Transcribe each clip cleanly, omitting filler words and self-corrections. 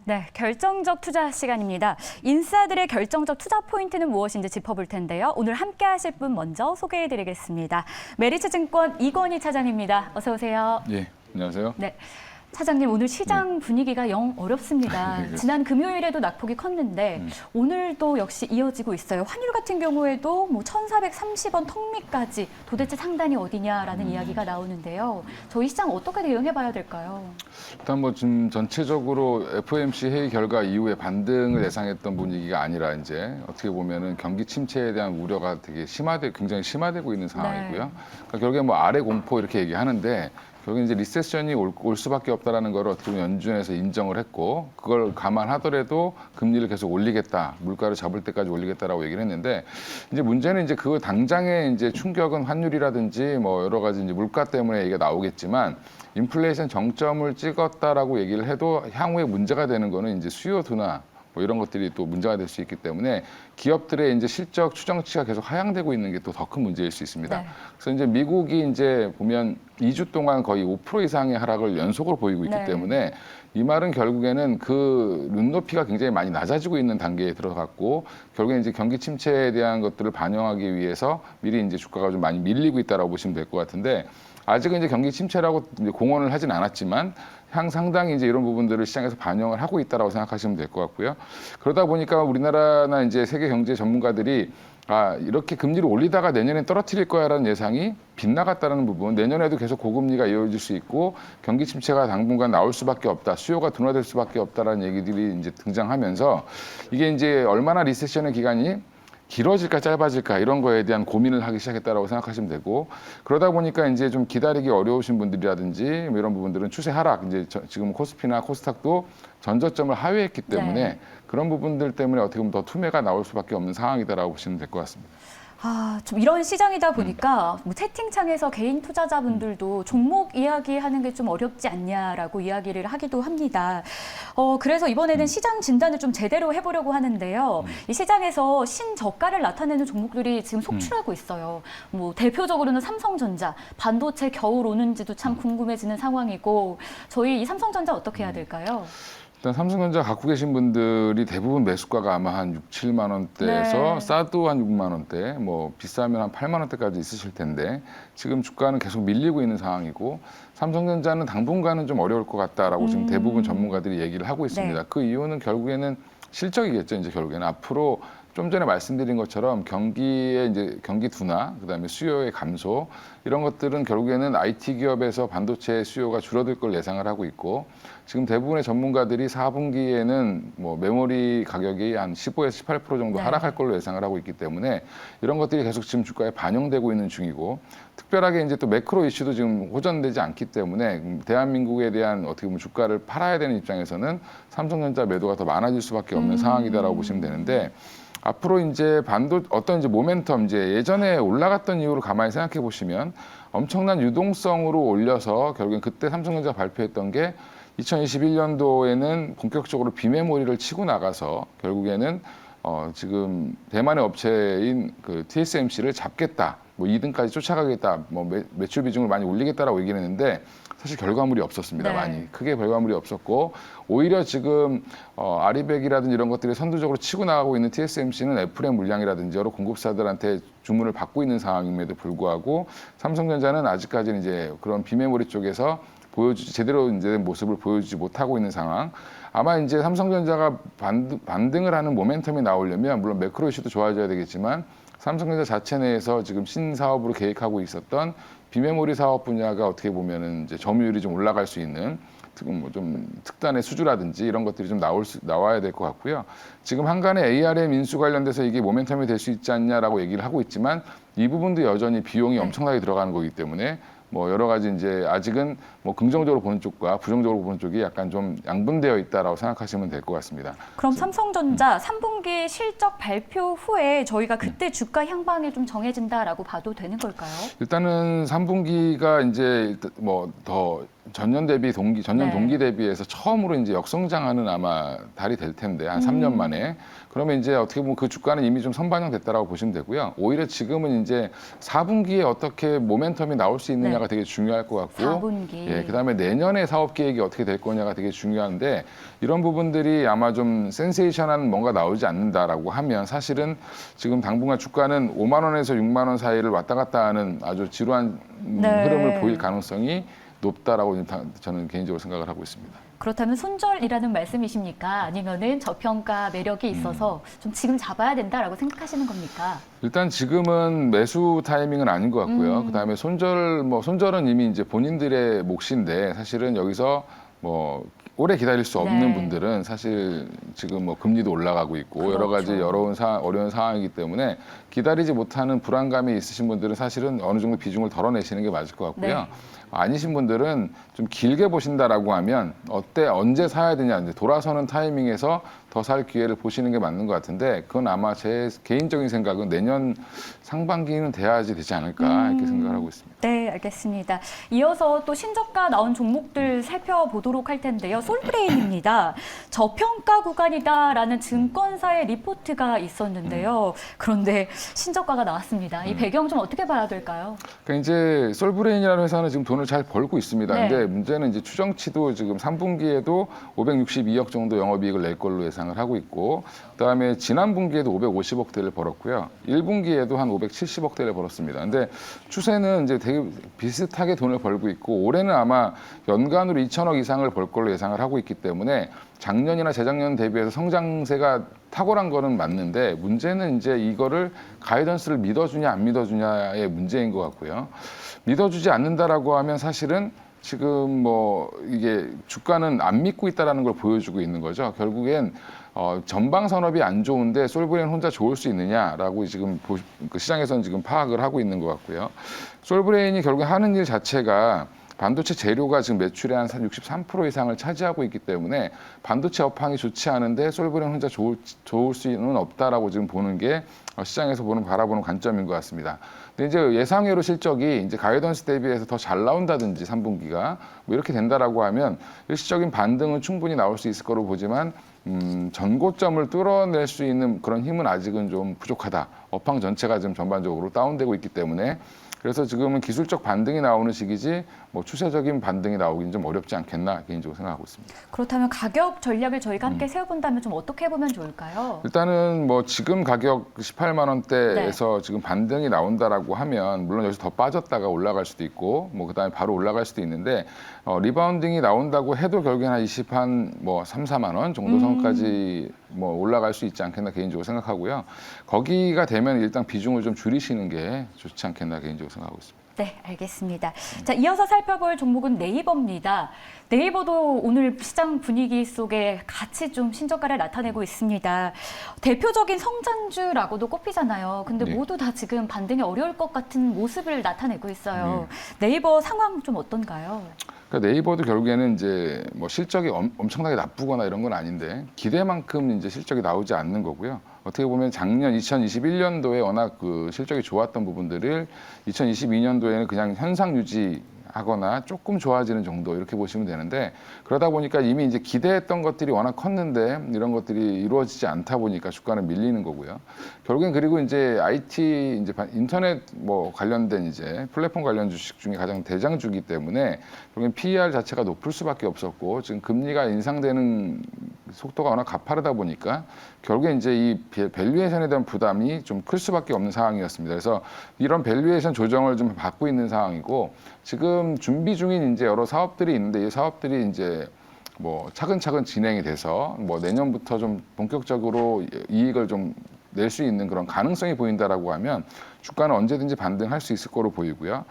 네, 결정적 투자 시간입니다. 인싸들의 결정적 투자 포인트는 무엇인지 짚어볼 텐데요. 오늘 함께 하실 분 먼저 소개해드리겠습니다. 메리츠증권 이건희 차장입니다. 어서 오세요. 예, 안녕하세요. 네. 차장님, 오늘 시장 분위기가 영 어렵습니다. 지난 금요일에도 낙폭이 컸는데 오늘도 역시 이어지고 있어요. 환율 같은 경우에도 1,430원 턱밑까지 도대체 상단이 어디냐라는 이야기가 나오는데요. 저희 시장 어떻게 대응해봐야 될까요? 일단 뭐 지금 전체적으로 FOMC 회의 결과 이후에 반등을 예상했던 분위기가 아니라 이제 어떻게 보면은 경기 침체에 대한 우려가 되게 굉장히 심화되고 있는 상황이고요. 네. 그러니까 결국에 뭐 아래 공포 이렇게 얘기하는데 결국 이제 리세션이 올 수밖에 없다라는 걸 어떻게 보면 연준에서 인정을 했고 그걸 감안하더라도 금리를 계속 올리겠다, 물가를 잡을 때까지 올리겠다라고 얘기를 했는데 이제 문제는 이제 그 당장의 이제 충격은 환율이라든지 뭐 여러 가지 이제 물가 때문에 얘기가 나오겠지만 인플레이션 정점을 찍었다라고 얘기를 해도 향후에 문제가 되는 거는 이제 수요 둔화 뭐 이런 것들이 또 문제가 될 수 있기 때문에 기업들의 이제 실적 추정치가 계속 하향되고 있는 게 또 더 큰 문제일 수 있습니다. 네. 그래서 이제 미국이 이제 보면 2주 동안 거의 5% 이상의 하락을 연속으로 보이고 있기 네. 때문에 이 말은 결국에는 그 눈높이가 굉장히 많이 낮아지고 있는 단계에 들어갔고 결국에 이제 경기 침체에 대한 것들을 반영하기 위해서 미리 이제 주가가 좀 많이 밀리고 있다라고 보시면 될 것 같은데 아직은 이제 경기 침체라고 이제 공언을 하진 않았지만 상당히 이제 이런 부분들을 시장에서 반영을 하고 있다라고 생각하시면 될 것 같고요. 그러다 보니까 우리나라나 이제 세계 경제 전문가들이 이렇게 금리를 올리다가 내년에 떨어뜨릴 거야라는 예상이 빗나갔다는 부분, 내년에도 계속 고금리가 이어질 수 있고 경기 침체가 당분간 나올 수밖에 없다, 수요가 둔화될 수밖에 없다라는 얘기들이 이제 등장하면서 이게 이제 얼마나 리세션의 기간이 길어질까 짧아질까 이런 거에 대한 고민을 하기 시작했다라고 생각하시면 되고 그러다 보니까 이제 좀 기다리기 어려우신 분들이라든지 뭐 이런 부분들은 추세 하락 이제 지금 코스피나 코스닥도 전저점을 하회했기 때문에 네. 그런 부분들 때문에 어떻게 보면 더 투매가 나올 수밖에 없는 상황이다라고 보시면 될 것 같습니다. 좀 이런 시장이다 보니까 뭐 채팅창에서 개인 투자자분들도 종목 이야기하는 게 좀 어렵지 않냐라고 이야기를 하기도 합니다. 그래서 이번에는 시장 진단을 좀 제대로 해보려고 하는데요. 이 시장에서 신저가를 나타내는 종목들이 지금 속출하고 있어요. 뭐 대표적으로는 삼성전자, 반도체 겨울 오는지도 참 궁금해지는 상황이고 저희 이 삼성전자 어떻게 해야 될까요? 일단 삼성전자 갖고 계신 분들이 대부분 매수가가 아마 한 6, 7만 원대에서 네. 싸도 한 6만 원대, 뭐 비싸면 한 8만 원대까지 있으실 텐데 지금 주가는 계속 밀리고 있는 상황이고 삼성전자는 당분간은 좀 어려울 것 같다라고 지금 대부분 전문가들이 얘기를 하고 있습니다. 네. 그 이유는 결국에는 실적이겠죠. 이제 결국에는 앞으로 좀 전에 말씀드린 것처럼 경기의 이제 경기 둔화, 그다음에 수요의 감소 이런 것들은 결국에는 IT 기업에서 반도체 수요가 줄어들 걸 예상을 하고 있고 지금 대부분의 전문가들이 4분기에는 뭐 메모리 가격이 한 15에서 18% 정도 네. 하락할 걸로 예상을 하고 있기 때문에 이런 것들이 계속 지금 주가에 반영되고 있는 중이고 특별하게 이제 또 매크로 이슈도 지금 호전되지 않기 때문에 대한민국에 대한 어떻게 보면 주가를 팔아야 되는 입장에서는 삼성전자 매도가 더 많아질 수밖에 없는 상황이다라고 보시면 되는데 앞으로 이제 어떤 이제 모멘텀 이제 예전에 올라갔던 이유를 가만히 생각해 보시면 엄청난 유동성으로 올려서 결국엔 그때 삼성전자 발표했던 게 2021년도에는 본격적으로 비메모리를 치고 나가서 결국에는 지금 대만의 업체인 그 TSMC를 잡겠다, 뭐 2등까지 쫓아가겠다, 뭐 매출 비중을 많이 올리겠다라고 얘기를 했는데 사실 결과물이 없었습니다. 네. 많이 크게 결과물이 없었고 오히려 지금 아리백이라든지 이런 것들이 선두적으로 치고 나가고 있는 TSMC는 애플의 물량이라든지 여러 공급사들한테 주문을 받고 있는 상황임에도 불구하고 삼성전자는 아직까지는 이제 그런 비메모리 쪽에서 제대로 이제 모습을 보여주지 못하고 있는 상황. 아마 이제 삼성전자가 반등을 하는 모멘텀이 나오려면 물론 매크로 이슈도 좋아져야 되겠지만 삼성전자 자체 내에서 지금 신사업으로 계획하고 있었던 비메모리 사업 분야가 어떻게 보면은 이제 점유율이 좀 올라갈 수 있는 뭐 좀 특단의 수주라든지 이런 것들이 좀 나와야 될 것 같고요. 지금 한간에 ARM 인수 관련돼서 이게 모멘텀이 될 수 있지 않냐라고 얘기를 하고 있지만 이 부분도 여전히 비용이 엄청나게 들어가는 거기 때문에 뭐 여러 가지 이제 아직은 뭐 긍정적으로 보는 쪽과 부정적으로 보는 쪽이 약간 좀 양분되어 있다라고 생각하시면 될 것 같습니다. 그럼 삼성전자 3분기 실적 발표 후에 저희가 그때 주가 향방이 좀 정해진다라고 봐도 되는 걸까요? 일단은 3분기가 이제 뭐 더 전년 네. 동기 대비해서 처음으로 이제 역성장하는 아마 달이 될 텐데 한 3년 만에 그러면 이제 어떻게 보면 그 주가는 이미 좀 선반영됐다라고 보시면 되고요. 오히려 지금은 이제 4분기에 어떻게 모멘텀이 나올 수 있느냐가 네. 되게 중요할 것 같고 4분기. 예, 그다음에 내년에 사업 계획이 어떻게 될 거냐가 되게 중요한데 이런 부분들이 아마 좀 센세이션한 뭔가 나오지 않는다라고 하면 사실은 지금 당분간 주가는 5만 원에서 6만 원 사이를 왔다 갔다 하는 아주 지루한 네. 흐름을 보일 가능성이 높다라고 저는 개인적으로 생각을 하고 있습니다. 그렇다면 손절이라는 말씀이십니까? 아니면은 저평가 매력이 있어서 좀 지금 잡아야 된다라고 생각하시는 겁니까? 일단 지금은 매수 타이밍은 아닌 것 같고요. 그다음에 손절은 이미 이제 본인들의 몫인데 사실은 여기서 뭐 오래 기다릴 수 없는 네. 분들은 사실 지금 뭐 금리도 올라가고 있고 여러 가지 그렇죠. 어려운 상황이기 때문에 기다리지 못하는 불안감이 있으신 분들은 사실은 어느 정도 비중을 덜어내시는 게 맞을 것 같고요. 네. 아니신 분들은 좀 길게 보신다라고 하면 언제 사야 되냐 이제 돌아서는 타이밍에서 더 살 기회를 보시는 게 맞는 것 같은데 그건 아마 제 개인적인 생각은 내년 상반기는 돼야지 되지 않을까 이렇게 생각을 하고 있습니다. 네, 알겠습니다. 이어서 또 신저가 나온 종목들 살펴보도록 할 텐데요. 솔브레인입니다. 저평가 구간이다라는 증권사의 리포트가 있었는데요. 그런데 신저가가 나왔습니다. 이 배경 좀 어떻게 봐야 될까요? 그러니까 이제 솔브레인이라는 회사는 지금 돈을 잘 벌고 있습니다. 네. 근데 문제는 이제 추정치도 지금 3분기에도 562억 정도 영업이익을 낼 걸로 예상을 하고 있고, 그다음에 지난 분기에도 550억대를 벌었고요. 1분기에도 한 570억대를 벌었습니다. 근데 추세는 이제 되게 비슷하게 돈을 벌고 있고 올해는 아마 연간으로 2천억 이상을 벌 걸로 예상을 하고 있기 때문에 작년이나 재작년 대비해서 성장세가 탁월한 거는 맞는데 문제는 이제 이거를 가이던스를 믿어주냐 안 믿어주냐의 문제인 것 같고요. 믿어주지 않는다라고 하면 사실은 지금 뭐 이게 주가는 안 믿고 있다라는 걸 보여주고 있는 거죠. 결국엔 전방 산업이 안 좋은데 솔브레인 혼자 좋을 수 있느냐라고 지금 그 시장에서는 지금 파악을 하고 있는 것 같고요. 솔브레인이 결국 하는 일 자체가 반도체 재료가 지금 매출의 한 63% 이상을 차지하고 있기 때문에 반도체 업황이 좋지 않은데 솔브레인 혼자 좋을 수는 없다라고 지금 보는 게 시장에서 바라보는 관점인 것 같습니다. 근데 이제 예상외로 실적이 이제 가이던스 대비해서 더 잘 나온다든지 3분기가 뭐 이렇게 된다라고 하면 일시적인 반등은 충분히 나올 수 있을 거로 보지만 전고점을 뚫어낼 수 있는 그런 힘은 아직은 좀 부족하다. 업황 전체가 지금 전반적으로 다운되고 있기 때문에 그래서 지금은 기술적 반등이 나오는 시기지 뭐 추세적인 반등이 나오기는 좀 어렵지 않겠나 개인적으로 생각하고 있습니다. 그렇다면 가격 전략을 저희가 함께 세워본다면 좀 어떻게 해보면 좋을까요? 일단은 뭐 지금 가격 18만 원대에서 지금 반등이 나온다라고 하면 물론 여기서 더 빠졌다가 올라갈 수도 있고 뭐 그다음에 바로 올라갈 수도 있는데 리바운딩이 나온다고 해도 결국엔 한 3, 4만 원 정도 선까지 뭐 올라갈 수 있지 않겠나 개인적으로 생각하고요. 거기가 되면 일단 비중을 좀 줄이시는 게 좋지 않겠나 개인적으로 생각하고 있습니다. 네, 알겠습니다. 자, 이어서 살펴볼 종목은 네이버입니다. 네이버도 오늘 시장 분위기 속에 같이 좀 신저가를 나타내고 있습니다. 대표적인 성장주라고도 꼽히잖아요. 근데 네. 모두 다 지금 반등이 어려울 것 같은 모습을 나타내고 있어요. 네이버 상황 좀 어떤가요? 그러니까 네이버도 결국에는 이제 뭐 실적이 엄청나게 나쁘거나 이런 건 아닌데 기대만큼 이제 실적이 나오지 않는 거고요. 어떻게 보면 작년 2021년도에 워낙 그 실적이 좋았던 부분들을 2022년도에는 그냥 현상 유지하거나 조금 좋아지는 정도 이렇게 보시면 되는데 그러다 보니까 이미 이제 기대했던 것들이 워낙 컸는데 이런 것들이 이루어지지 않다 보니까 주가는 밀리는 거고요. 결국엔 그리고 이제 IT 이제 인터넷 뭐 관련된 이제 플랫폼 관련 주식 중에 가장 대장주기 때문에 결국엔 PER 자체가 높을 수밖에 없었고 지금 금리가 인상되는 속도가 워낙 가파르다 보니까 결국에 이제 이 밸류에이션에 대한 부담이 좀 클 수밖에 없는 상황이었습니다. 그래서 이런 밸류에이션 조정을 좀 받고 있는 상황이고 지금 준비 중인 이제 여러 사업들이 있는데 이 사업들이 이제 뭐 차근차근 진행이 돼서 뭐 내년부터 좀 본격적으로 이익을 좀 낼 수 있는 그런 가능성이 보인다라고 하면 주가는 언제든지 반등할 수 있을 거로 보이고요.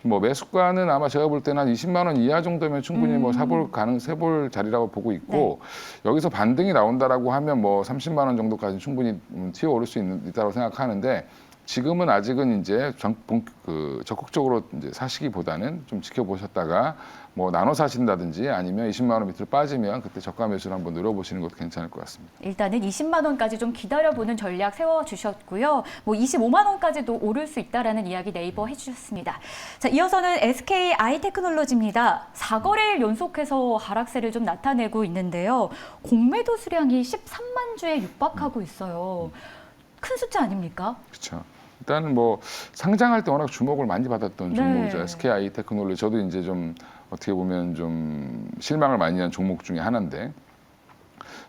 뭐 매수가는 아마 제가 볼 때는 한 20만 원 이하 정도면 충분히 뭐 세볼 자리라고 보고 있고 여기서 반등이 나온다라고 하면 뭐 30만 원 정도까지 충분히 튀어오를 수 있다고 생각하는데 지금은 아직은 이제 적극적으로 이제 사시기보다는 좀 지켜보셨다가 뭐 나눠 사신다든지 아니면 20만 원 밑으로 빠지면 그때 저가 매수를 한번 노려보시는 것도 괜찮을 것 같습니다. 일단은 20만 원까지 좀 기다려보는 전략 세워주셨고요. 뭐 25만 원까지도 오를 수 있다라는 이야기 네이버 해주셨습니다. 자, 이어서는 SK 아이테크놀로지입니다. 4거래일 연속해서 하락세를 좀 나타내고 있는데요. 공매도 수량이 13만 주에 육박하고 있어요. 큰 숫자 아닙니까? 그렇죠. 일단은 뭐 상장할 때 워낙 주목을 많이 받았던 종목이죠. 네. SK 아이테크놀로지. 저도 이제 좀 어떻게 보면 좀 실망을 많이 한 종목 중에 하나인데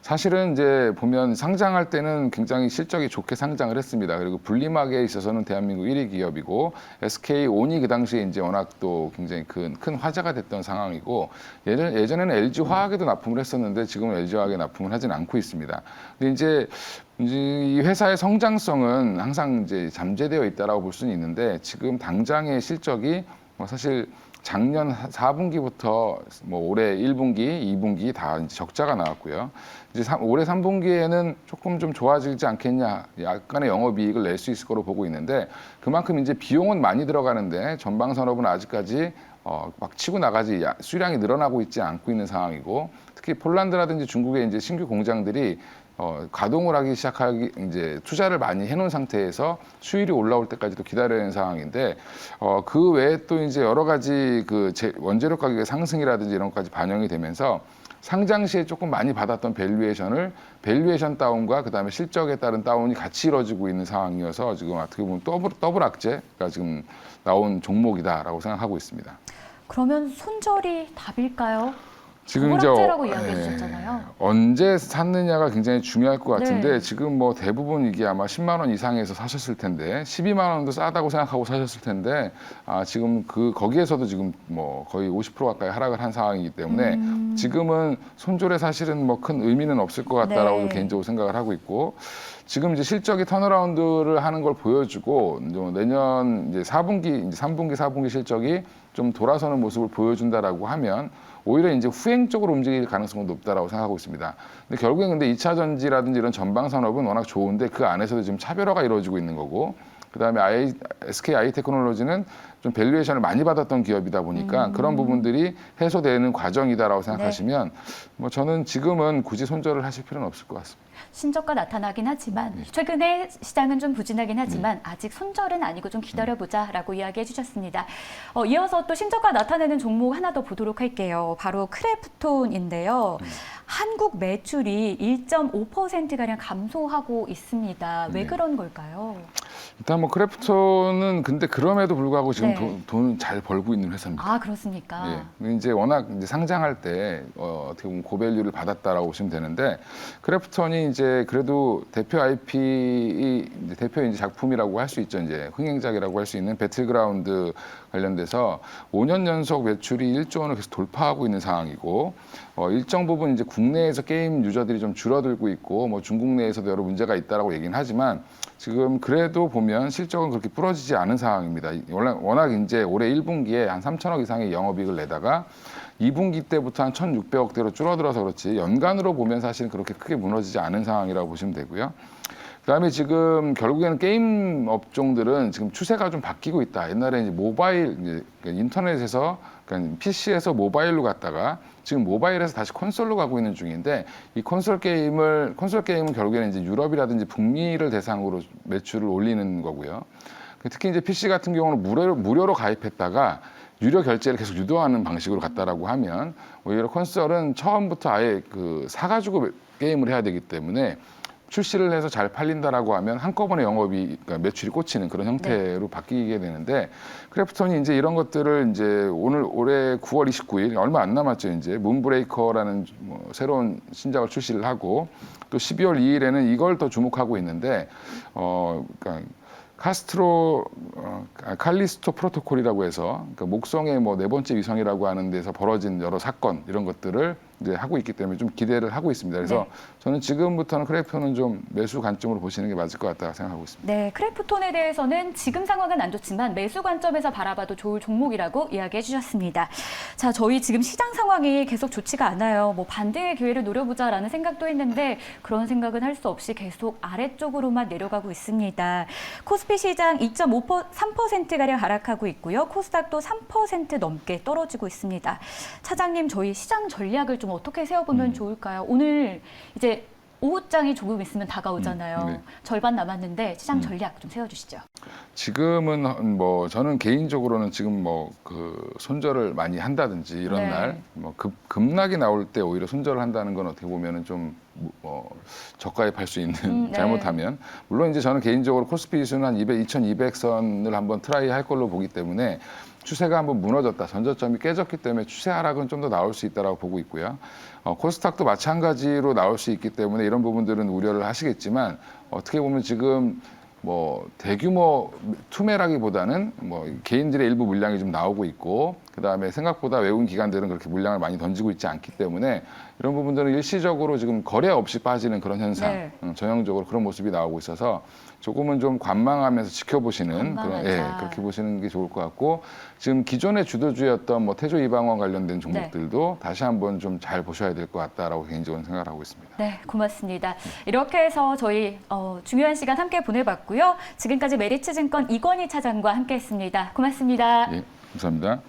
사실은 이제 보면 상장할 때는 굉장히 실적이 좋게 상장을 했습니다. 그리고 분리막에 있어서는 대한민국 1위 기업이고 SK온이 그 당시에 이제 워낙 또 굉장히 큰 화제가 됐던 상황이고 예전에는 LG화학에도 납품을 했었는데 지금은 LG화학에 납품을 하진 않고 있습니다. 근데 이제 이 회사의 성장성은 항상 이제 잠재되어 있다라고 볼 수는 있는데 지금 당장의 실적이 뭐 사실 작년 4분기부터 뭐 올해 1분기, 2분기 다 이제 적자가 나왔고요. 이제 올해 3분기에는 조금 좀 좋아지지 않겠냐, 약간의 영업이익을 낼 수 있을 거로 보고 있는데 그만큼 이제 비용은 많이 들어가는데 전방 산업은 아직까지 막 치고 나가지 수량이 늘어나고 있지 않고 있는 상황이고 특히 폴란드라든지 중국의 이제 신규 공장들이 가동을 하기 시작하기 이제 투자를 많이 해놓은 상태에서 수율이 올라올 때까지도 기다려야 하는 상황인데 그 외에 또 이제 여러 가지 원재료 가격의 상승이라든지 이런 것까지 반영이 되면서 상장 시에 조금 많이 받았던 밸류에이션 다운과 그다음에 실적에 따른 다운이 같이 이루어지고 있는 상황이어서 지금 어떻게 보면 더블 악재가 지금 나온 종목이다라고 생각하고 있습니다. 그러면 손절이 답일까요? 지금 이제 도락제라고 이야기해 주셨잖아요. 언제 샀느냐가 굉장히 중요할 것 같은데 네. 지금 뭐 대부분 이게 아마 10만 원 이상에서 사셨을 텐데 12만 원도 싸다고 생각하고 사셨을 텐데 지금 거기에서도 지금 뭐 거의 50% 가까이 하락을 한 상황이기 때문에 지금은 손절에 사실은 뭐 큰 의미는 없을 것 같다라고 네. 개인적으로 생각을 하고 있고 지금 이제 실적이 턴어라운드를 하는 걸 보여주고 내년 이제 4분기, 이제 3분기, 4분기 실적이 좀 돌아서는 모습을 보여준다라고 하면 오히려 이제 후행적으로 움직일 가능성은 높다라고 생각하고 있습니다. 근데 결국엔 근데 2차 전지라든지 이런 전방 산업은 워낙 좋은데 그 안에서도 지금 차별화가 이루어지고 있는 거고 그다음에 SK 아이테크놀로지는 좀 밸류에이션을 많이 받았던 기업이다 보니까 그런 부분들이 해소되는 과정이다라고 생각하시면 뭐 저는 지금은 굳이 손절을 하실 필요는 없을 것 같습니다. 신저가 나타나긴 하지만 최근에 시장은 좀 부진하긴 하지만 아직 손절은 아니고 좀 기다려보자라고 이야기해 주셨습니다. 이어서 또 신저가 나타내는 종목 하나 더 보도록 할게요. 바로 크래프톤인데요. 한국 매출이 1.5%가량 감소하고 있습니다. 왜 그런 걸까요? 일단 뭐 크래프톤은 근데 그럼에도 불구하고 지금 네. 돈을 잘 벌고 있는 회사입니다. 아, 그렇습니까? 예. 근데 이제 워낙 이제 상장할 때 어떻게 보면 고밸류를 받았다라고 보시면 되는데 크래프톤이 이제 그래도 대표 IP이 이제 대표 이제 작품이라고 할 수 있죠. 이제 흥행작이라고 할 수 있는 배틀그라운드 관련돼서 5년 연속 매출이 1조 원을 계속 돌파하고 있는 상황이고 일정 부분 이제 국내에서 게임 유저들이 좀 줄어들고 있고 뭐 중국 내에서도 여러 문제가 있다라고 얘기는 하지만 지금 그래도 보면 실적은 그렇게 부러지지 않은 상황입니다. 워낙 이제 올해 1분기에 한 3천억 이상의 영업이익을 내다가 2분기 때부터 한 1,600억대로 줄어들어서 그렇지 연간으로 보면 사실 그렇게 크게 무너지지 않은 상황이라고 보시면 되고요. 그다음에 지금 결국에는 게임 업종들은 지금 추세가 좀 바뀌고 있다. 옛날에 이제 모바일, 이제 인터넷에서, 그러니까 PC에서 모바일로 갔다가 지금 모바일에서 다시 콘솔로 가고 있는 중인데 이 콘솔 게임은 결국에는 이제 유럽이라든지 북미를 대상으로 매출을 올리는 거고요. 특히 이제 PC 같은 경우는 무료로 가입했다가 유료 결제를 계속 유도하는 방식으로 갔다라고 하면 오히려 콘솔은 처음부터 아예 사가지고 게임을 해야 되기 때문에 출시를 해서 잘 팔린다라고 하면 한꺼번에 그러니까 매출이 꽂히는 그런 형태로 바뀌게 되는데 크래프톤이 이제 이런 것들을 이제 올해 9월 29일 얼마 안 남았죠. 이제 문브레이커라는 새로운 신작을 출시를 하고 또 12월 2일에는 이걸 더 주목하고 있는데 그러니까 칼리스토 프로토콜이라고 해서 그러니까 목성의 뭐 네 번째 위성이라고 하는 데서 벌어진 여러 사건 이런 것들을 이제 하고 있기 때문에 좀 기대를 하고 있습니다. 그래서 네. 저는 지금부터는 크래프톤은 좀 매수 관점으로 보시는 게 맞을 것 같다 생각하고 있습니다. 네, 크래프톤에 대해서는 지금 상황은 안 좋지만 매수 관점에서 바라봐도 좋을 종목이라고 이야기해 주셨습니다. 자, 저희 지금 시장 상황이 계속 좋지가 않아요. 뭐 반등의 기회를 노려보자라는 생각도 했는데 그런 생각은 할 수 없이 계속 아래쪽으로만 내려가고 있습니다. 코스피 시장 2.3%가량 하락하고 있고요. 코스닥도 3% 넘게 떨어지고 있습니다. 차장님, 저희 시장 전략을 좀 어떻게 세워보면 좋을까요? 오늘 이제 오후장이 조금 있으면 다가오잖아요. 네. 절반 남았는데 시장 전략 좀 세워주시죠. 지금은 뭐 저는 개인적으로는 지금 뭐 그 손절을 많이 한다든지 이런 네. 날 뭐 급락이 나올 때 오히려 손절을 한다는 건 어떻게 보면은 좀 저가입할 수 있는 네. 잘못하면 물론 이제 저는 개인적으로 코스피 지수는 한 2200선을 한번 트라이 할 걸로 보기 때문에 추세가 한번 무너졌다, 전저점이 깨졌기 때문에 추세 하락은 좀 더 나올 수 있다라고 보고 있고요. 코스닥도 마찬가지로 나올 수 있기 때문에 이런 부분들은 우려를 하시겠지만 어떻게 보면 지금 뭐 대규모 투매라기보다는 뭐 개인들의 일부 물량이 좀 나오고 있고 그다음에 생각보다 외국인 기관들은 그렇게 물량을 많이 던지고 있지 않기 때문에 이런 부분들은 일시적으로 지금 거래 없이 빠지는 그런 현상, 네. 전형적으로 그런 모습이 나오고 있어서 조금은 좀 관망하면서 지켜보시는 관망하자. 그렇게 보시는 게 좋을 것 같고 지금 기존의 주도주였던 뭐 태조 이방원 관련된 종목들도 다시 한번 좀 잘 보셔야 될 것 같다라고 개인적으로 생각을 하고 있습니다. 네, 고맙습니다. 이렇게 해서 저희 중요한 시간 함께 보내봤고요. 지금까지 메리츠증권 이건희 차장과 함께했습니다. 고맙습니다. 예, 감사합니다.